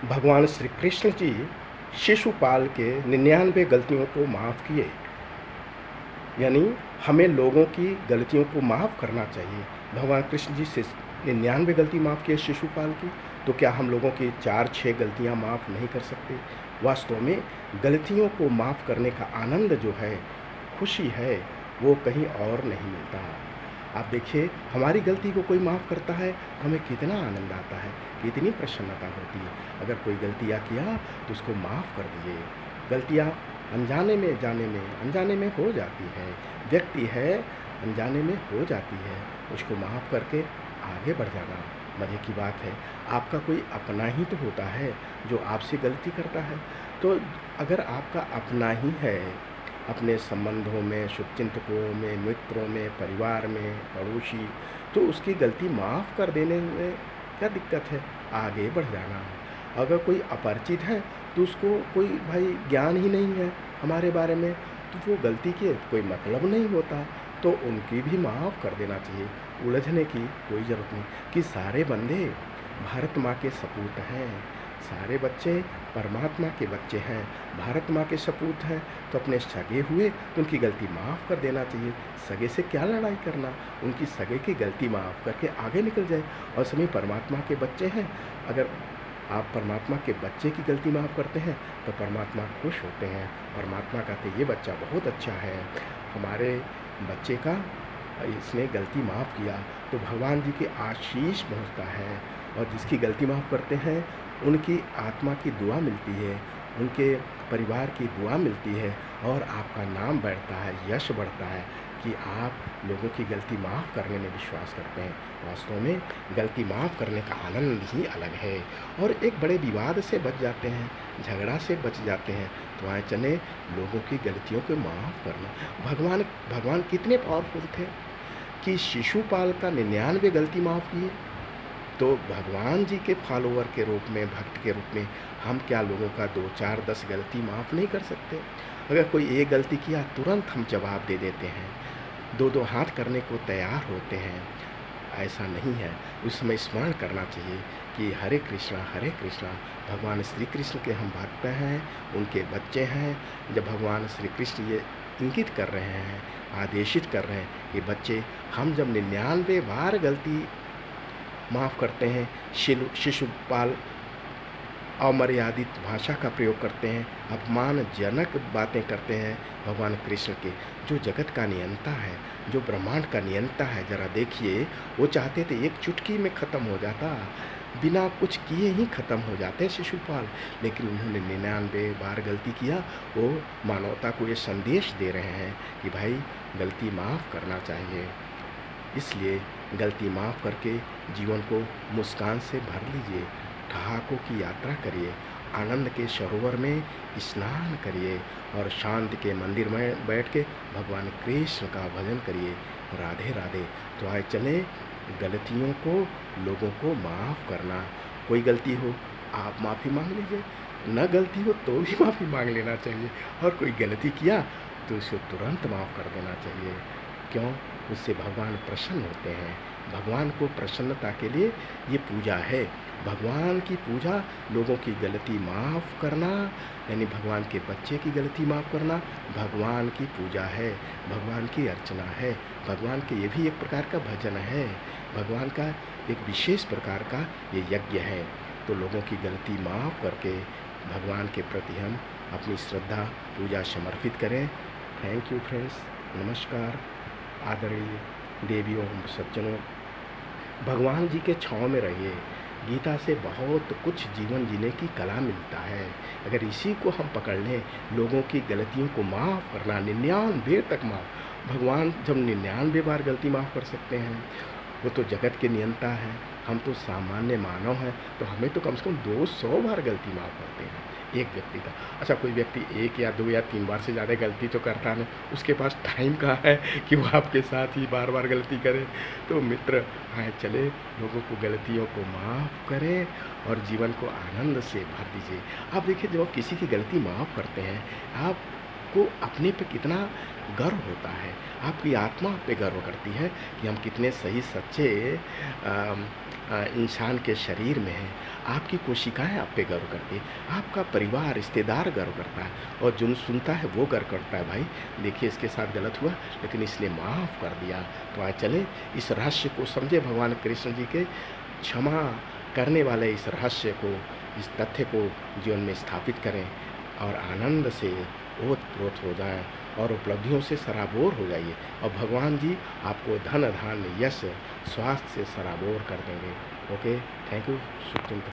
भगवान श्री कृष्ण जी शिशुपाल के 99 गलतियों को माफ़ किए। यानी हमें लोगों की गलतियों को माफ़ करना चाहिए। भगवान कृष्ण जी से 99 गलती माफ़ किए शिशुपाल की, तो क्या हम लोगों की 4-6 गलतियां माफ़ नहीं कर सकते? वास्तव में गलतियों को माफ़ करने का आनंद जो है, खुशी है, वो कहीं और नहीं मिलता। आप देखिए, हमारी गलती को कोई माफ़ करता है तो हमें कितना आनंद आता है, कितनी प्रसन्नता होती है। अगर कोई गलतियाँ किया तो उसको माफ़ कर दीजिए। गलतियाँ अनजाने में हो जाती है। व्यक्ति है, अनजाने में हो जाती है, उसको माफ़ करके आगे बढ़ जाना मज़े की बात है। आपका कोई अपना ही तो होता है जो आपसे गलती करता है। तो अगर आपका अपना ही है, अपने संबंधों में, शुभचिंतकों में, मित्रों में, परिवार में, पड़ोसी, तो उसकी गलती माफ़ कर देने में क्या दिक्कत है? आगे बढ़ जाना है। अगर कोई अपरिचित है तो उसको कोई भाई ज्ञान ही नहीं है हमारे बारे में, तो वो गलती के कोई मतलब नहीं होता, तो उनकी भी माफ़ कर देना चाहिए। उलझने की कोई ज़रूरत नहीं कि सारे बंदे भारत माँ के सपूत हैं, सारे बच्चे परमात्मा के बच्चे हैं, भारत माँ के सपूत हैं, तो अपने सगे हुए तो उनकी गलती माफ़ कर देना चाहिए। सगे से क्या लड़ाई करना, उनकी सगे की गलती माफ़ करके आगे निकल जाए। और सभी परमात्मा के बच्चे हैं, अगर आप परमात्मा के बच्चे की गलती माफ़ करते हैं तो परमात्मा खुश होते हैं। परमात्मा कहते ये बच्चा बहुत अच्छा है, हमारे बच्चे का इसने गलती माफ़ किया, तो भगवान जी की आशीष पहुँचता है। और जिसकी गलती माफ़ करते हैं उनकी आत्मा की दुआ मिलती है, उनके परिवार की दुआ मिलती है, और आपका नाम बढ़ता है, यश बढ़ता है कि आप लोगों की गलती माफ़ करने में विश्वास करते हैं। वास्तव में गलती माफ़ करने का आनंद ही अलग है। और एक बड़े विवाद से बच जाते हैं, झगड़ा से बच जाते हैं। तो आए चले लोगों की गलतियों को माफ़ करना। भगवान कितने पावरफुल थे कि शिशुपाल का 99 गलती माफ़ किए। तो भगवान जी के फॉलोवर के रूप में, भक्त के रूप में, हम क्या लोगों का 2-4-10 गलती माफ़ नहीं कर सकते? अगर कोई एक गलती किया तुरंत हम जवाब दे देते हैं, 2-2 हाथ करने को तैयार होते हैं। ऐसा नहीं है। उस समय स्मरण करना चाहिए कि हरे कृष्णा भगवान श्री कृष्ण के हम भक्त हैं, उनके बच्चे हैं। जब भगवान श्री कृष्ण ये इंगित कर रहे हैं, आदेशित कर रहे हैं कि बच्चे, हम जब 99 बार गलती माफ़ करते हैं, शिशुपाल अमर्यादित भाषा का प्रयोग करते हैं, अपमानजनक बातें करते हैं भगवान कृष्ण के, जो जगत का नियंता है, जो ब्रह्मांड का नियंता है। ज़रा देखिए, वो चाहते थे एक चुटकी में ख़त्म हो जाता, बिना कुछ किए ही ख़त्म हो जाते शिशुपाल, लेकिन उन्होंने 99 बार गलती किया। वो मानवता को ये संदेश दे रहे हैं कि भाई गलती माफ़ करना चाहिए। इसलिए गलती माफ़ करके जीवन को मुस्कान से भर लीजिए, ठहाकों की यात्रा करिए, आनंद के सरोवर में स्नान करिए, और शांति के मंदिर में बैठ के भगवान कृष्ण का भजन करिए। राधे राधे। तो आए चलें गलतियों को, लोगों को माफ़ करना। कोई गलती हो आप माफ़ी मांग लीजिए, न गलती हो तो भी माफ़ी मांग लेना चाहिए, और कोई गलती किया तो उसे तुरंत माफ़ कर देना चाहिए। क्यों? उससे भगवान प्रसन्न होते हैं। भगवान को प्रसन्नता के लिए ये पूजा है। भगवान की पूजा, लोगों की गलती माफ़ करना, यानी भगवान के बच्चे की गलती माफ़ करना, भगवान की पूजा है, भगवान की अर्चना है, भगवान के ये भी एक प्रकार का भजन है, भगवान का एक विशेष प्रकार का ये यज्ञ है। तो लोगों की गलती माफ़ करके भगवान के प्रति हम अपनी श्रद्धा पूजा समर्पित करें। Thank you friends. नमस्कार। आदरणीय देवियों, सज्जनों, भगवान जी के छाँव में रहिए। गीता से बहुत कुछ जीवन जीने की कला मिलता है। अगर इसी को हम पकड़ लें, लोगों की गलतियों को माफ़ करना, 99 तक माफ़। भगवान जब 99 बार गलती माफ़ कर सकते हैं, वो तो जगत के नियंता है, हम तो सामान्य मानव हैं, तो हमें तो कम से कम 200 बार गलती माफ़ करते हैं एक व्यक्ति का। अच्छा, कोई व्यक्ति 1 या 2 या 3 बार से ज़्यादा गलती तो करता नहीं, उसके पास टाइम कहाँ है कि वो आपके साथ ही बार बार गलती करे। तो मित्र, आए चले लोगों को गलतियों को माफ़ करें और जीवन को आनंद से भर दीजिए। आप देखिए, जब आप किसी की गलती माफ़ करते हैं, आप आपको अपने पे कितना गर्व होता है, आपकी आत्मा आप पे गर्व करती है कि हम कितने सही सच्चे इंसान के शरीर में हैं। आपकी कोशिकाएँ आप पे गर्व करती है, आपका परिवार, रिश्तेदार गर्व करता है और जो सुनता है वो गर्व करता है, भाई देखिए इसके साथ गलत हुआ लेकिन इसने माफ़ कर दिया। तो आइए चलें इस रहस्य को समझें, भगवान कृष्ण जी के क्षमा करने वाले इस रहस्य को, इस तथ्य को जीवन में स्थापित करें और आनंद से ओत-प्रोत हो जाएँ और उपलब्धियों से सराबोर हो जाइए और भगवान जी आपको धन, धान्य, यश, स्वास्थ्य से सराबोर कर देंगे। Okay, thank you. शुभ चिंतन।